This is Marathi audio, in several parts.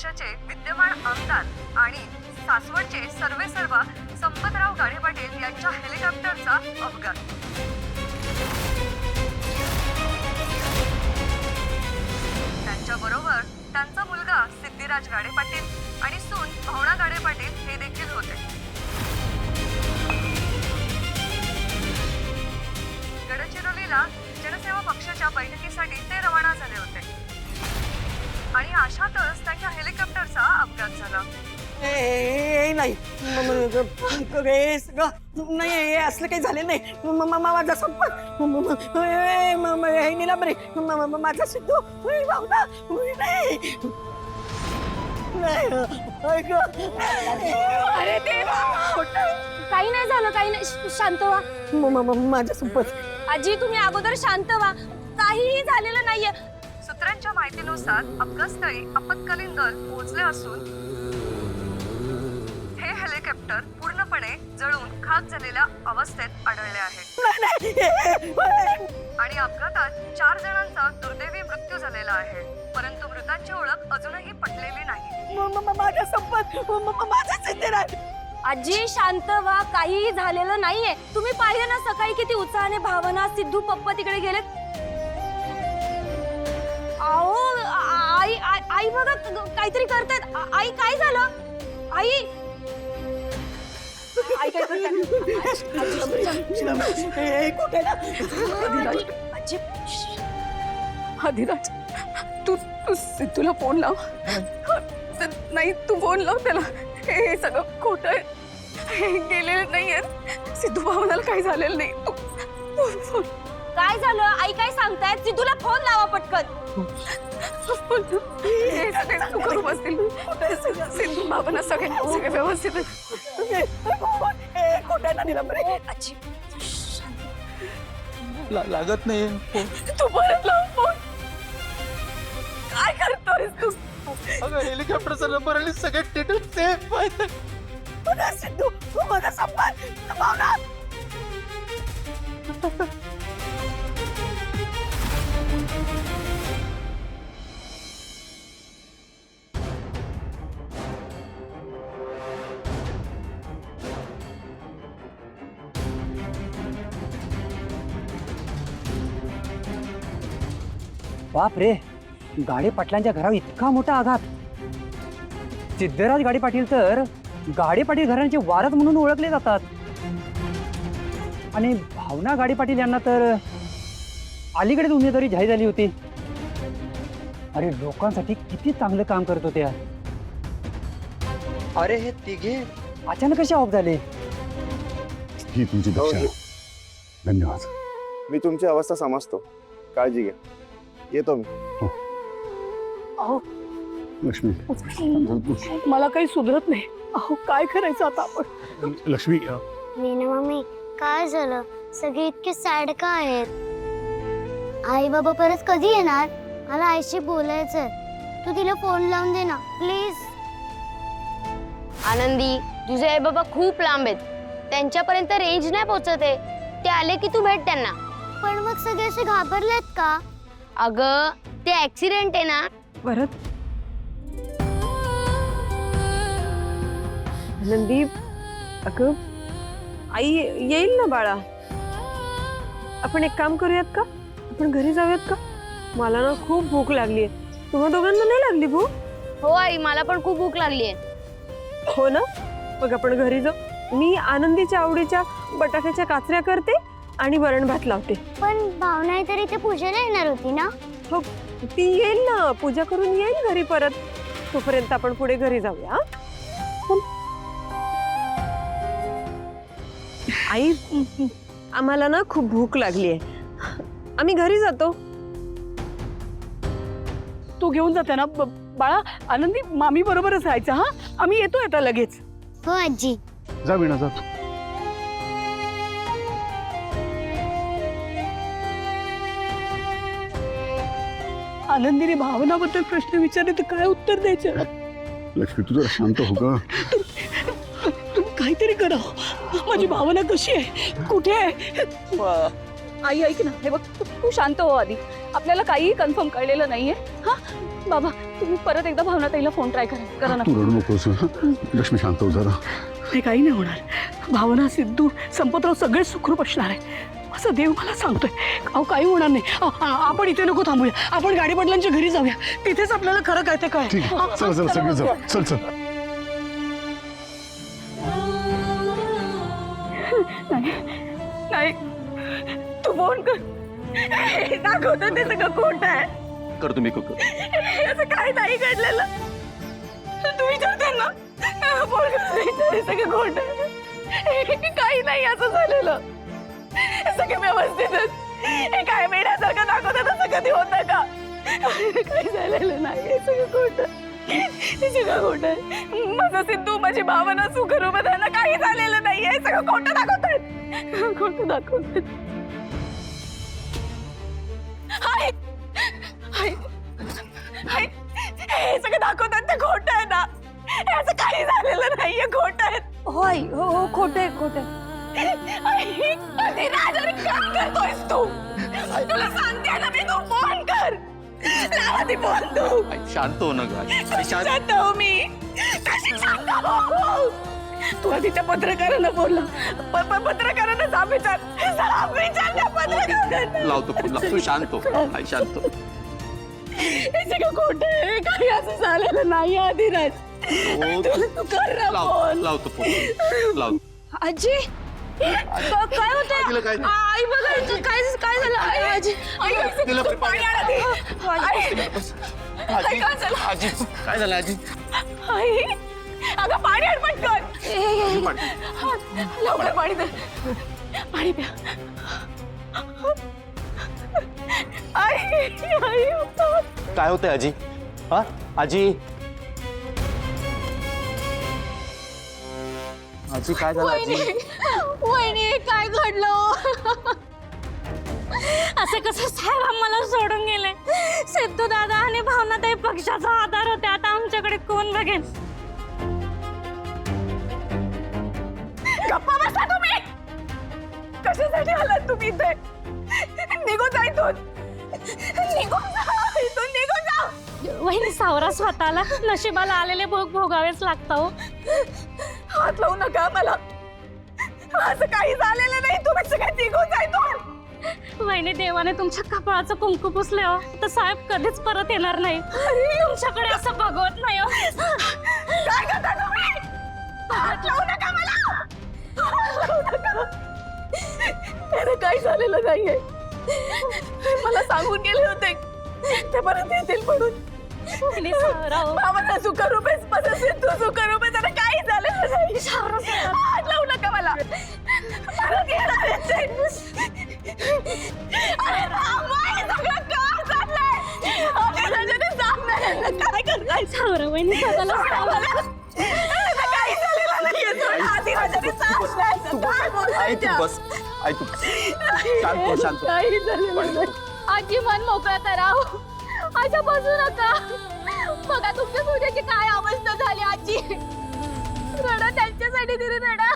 पक्षाचे विद्यमान आमदार आणि सासवडचे सर्वेसर्वा संपतराव गाडे पाटील यांच्या हेलिकॉप्टरचा अपघात. त्यांच्याबरोबर त्यांचा मुलगा सिद्धिराज गाडे पाटील आणि सून भावना गाडे पाटील हे देखील होते. गडचिरोलीला जनसेवा पक्षाच्या बैठकीसाठी ते रवाना झाले होते आणि अशातच त्यांच्या हेलिकॉप्टरचा अपघात झाला. नाही नाही असलं काही झाले नाही. माझा संपत नीलांबरी माझा सिद्धू भावना नाही. अरे देवा, काही नाही झालं, काही नाही, शांत व्हा. माझा संपत. आजी तुम्ही अगोदर शांत व्हा, काहीही झालेलं नाहीये. सूत्रांच्या माहितीनुसार अपघातस्थळी आपत्कालीन दल पोहोचले असून हे हेलिकॉप्टर पूर्णपणे जळून खाक झालेल्या अवस्थेत आढळले आहे आणि अपघातात 4 जणांचा दुर्दैवी मृत्यू झालेला आहे, परंतु मृतांची ओळख अजूनही पटलेली नाही. माझा संपत माझा सिद्धिराज. आजी शांत व्हा, काहीही झालेलं नाहीये. तुम्ही पाहिलं ना सकाळी किती उत्साहाने भावना सिद्धू पप्पा तिकडे गेले. अहो आई आई बघा काहीतरी करतायत. आई काय झालं? आई आई काय आजी अधिराज, तू सिद्धूला फोन लाव. नाही तू फोन लाव त्याला. हे सगळं खोटं आहे, हे गेलेले नाहीयेत. सिद्धू भावनाला काही झालेलं नाही. तू फोन. काय झालं? आई काय सांगतायत? सिद्धूला फोन लावा पटकन. हे सगळे सुखरूप असतील. सिद्धू भावना सगळे व्यवस्थित आजी लागत नाही. तू परत लाव फोन. काय करतोयस तू? अगं हेलिकॉप्टरचा नंबर आणि सगळे डिटेल सेफ आहेत. सिद्धू माझा संपत भावना. बाप रे, गाडे पाटलांच्या घरावर इतका मोठा आघात. सिद्धराज गाडे पाटील तर गाडे पाटील घराण्याचे वारस म्हणून ओळखले जातात आणि भावना गाडे पाटील यांना तर अलीकडेच उमेदवारी जाहीर झाली होती. अरे लोकांसाठी किती चांगलं काम करत होते. अरे हे तिघे अचानक कसे ऑफ झाले? ही तुमची दक्षिणा. धन्यवाद. मी तुमची अवस्था समजतो, काळजी घ्या. येतो मी. अहो लक्ष्मी मला काही सुधरत नाही. अहो काय करायचं आता आपण? लक्ष्मी मीना मम्मी, काय झालं? सगळे इतके सॅड का आहेत? आई बाबा परत कधी येणार? मला आईशी बोलायचंय. तू तिला फोन लावून दे ना प्लीज. आनंदी, तुझे आई बाबा खूप लांब आहेत, त्यांच्यापर्यंत रेंज नाही पोहोचत आहे. ते आले की तू भेट त्यांना. पण मग सगळे असे घाबरलेत का? अगं ते ऍक्सिडेंट आहे ना. भरत, आनंदी, अगं आई येईल ना बाळा. आपण एक काम करूयात का? आपण घरी जाऊयात का? मला ना खूप भूक लागली आहे. तुम्हा दोघांना नाही लागली भूक? हो आई, मला पण खूप भूक लागली आहे. हो ना, मग आपण घरी जाऊ. मी आनंदीच्या आवडीच्या बटाट्याच्या काचऱ्या करते आणि वरण भात लावते. पण भावना तरी ते पूजेला येणार होती ना? हो, ती येईल ना, पूजा करून येईल घरी परत. तोपर्यंत आपण पुढे घरी जाऊया. आई, आम्हाला ना खूप भूक लागली आहे. आम्ही घरी जातो. तू घेऊन जाते ना बाळा. आनंदी मामी बरोबरच राहायचं. हा, आम्ही येतोय आता लगेच. हो आजी. जा विणा जा. आनंदीने भावनाबद्दल प्रश्न विचारले तर काय उत्तर द्यायचं? लक्ष्मी तू जरा शांत हो का? तुम्ही काहीतरी करा. माझी भावना कशी आहे, कुठे आहे? आई ऐक ना, हे बघ, तू शांत हो आधी. आपल्याला काहीही कन्फर्म कळलेलं नाहीये. हा बाबा, तुम्ही परत एकदा भावना ताईला फोन ट्राय करा ना. तू रडू नकोस हं? लक्ष्मी शांत हो जरा. हे काही नाही होणार. भावना, सिद्धू, संपतराव सगळे सुखरूप असणार आहे असं देव मला सांगतोय. अहो काही होणार नाही. आपण इथे नको थांबूया, आपण गाडी पाटलांच्या घरी जाऊया. तिथेच आपल्याला खरं काय ते ठीक आहे, कळेल. चला चला सगळे जाऊ. चल चल. नाही, तू फोन कर. दाखवतो ते सगळं खोटं आहे. कर तुम्ही असं काही नाही घडलेलं. तू विचार त्यांना. फोन कर, हे सगळं खोटं आहे. काही नाही असं झालेलं. सगळं व्यवस्थितच. हे काय मेढ्यासारखं दाखवतं तसं कधी होतं का? काही झालेलं नाही. हे सगळं खोटं. हे सगळं खोटं आहे. माझा सिद्धू, माझी भावना सुखरूप आहे. त्यांना काही झालेलं नाही. हे सगळं खोटं दाखवतात. खोटं दाखवतात. हाय हाय हाय, हे सगळं दाखवतात ते खोटं आहे ना. हे असं काही झालेलं नाहीये. खोटं आहे. होय हो खोटे खोटे. राज, अरे काय करतोयस तू? तुला सांगते ना मी, तू फोन कर. लावा ती फोन तू. शांत हो ना ग. शांत हो मी. कशी शांत हो? तू आधी त्या पत्रकारांना बोलला. पत्रकारांना जाब विचार. जाब विचार त्या पत्रकारांना. लावतो फोन, लावतो. शांत हो, शांत हो. हे सगळं खोटं आहे. काही असं झालेलं नाही आदिराज. तू कर ना फोन. लावतो फोन, लावतो. आजी काय होतंय? काय नाही. आई बघा इथं काय झालं? आजी तिला पाणी आणा दे. आजी, आजी काय झालं आजी? आई, अगं पाणी आण पटकन. लवकर पाणी दे. पाणी प्या. आई, आई, काय होतंय आजी? हा आजी, आजी काय झालं आजी? वहिनी काय घडलं? असं कसं साहेब आम्हाला सोडून गेले? सिद्धू दादा आणि भावनाताई पक्षाचा आधार होते. आता आमच्याकडे कोण बघेल? गप्पा बसा तुम्ही. कशासाठी आलात तुम्ही इथे? निघून जा इथून. निघून जा इथून. निघून जा. वहिनी सावरा स्वतःला. नशिबाला आलेले भोग भोगावेच लागतं हो. हात लावू नका मला. असं काही झालेलं नाही. तुम्ही सगळे निघून जा इथून. वहिनी, देवाने तुमच्या कपाळाचं कुंकू पुसले हो, तर साहेब कधीच परत येणार नाही. तुमच्याकडे असं बघवत नाही हो. काय करता तुम्ही? हात लावू नका मला. हात लावू नका. त्याला काही झालेलं नाहीये. मला सांगून गेले होते ते परत येतील म्हणून. वहिनी, सावराव. बाबांना सुखरूप आहेस, माझा सिद्धू सुखरूप आहे. त्याला काही झालेलं नाही. हात लावू नका मला. परत येणार आहेत ते. अरे राम, हे सगळं काय चाललंय? अभिराजाने सांग ना यांना काय करताय? सावरा वहिनी स्वतःला त्याला काही झालेलं नाहीये. सोडा, अभिराजाने सांग ना. काय आई तू बोलताय? बस, आई तू शांत हो, शांत हो. काही झालेलं नाही. आजी मन मोकळं करा. आजा बसू नका. बघा तुमच्या सूर्याची काय अवस्था झाली. आजी रडा, त्यांच्यासाठी तरी रडा.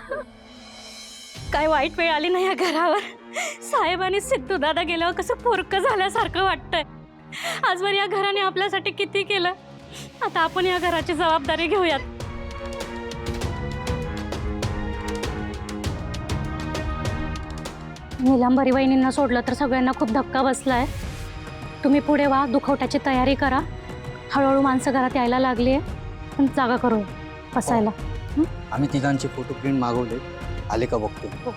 काय वाईट वेळ आली ना या घरावर. साहेब आणि सिद्धू दादा गेल्यावर कसं पोरकं झाल्यासारखं वाटतंय. आजवर या घराने आपल्यासाठी किती केलं. आता आपण या घराची जबाबदारी घेऊयात. निलांबरी वहिनींना सोडलं तर सगळ्यांना खूप धक्का बसलाय. तुम्ही पुढे व्हा, दुखवट्याची तयारी करा. हळूहळू माणसं घरात यायला लागली आहे. पण जागा करू बसायला. आम्ही तिघांचे फोटो प्रिंट मागवले. आले का बघतो.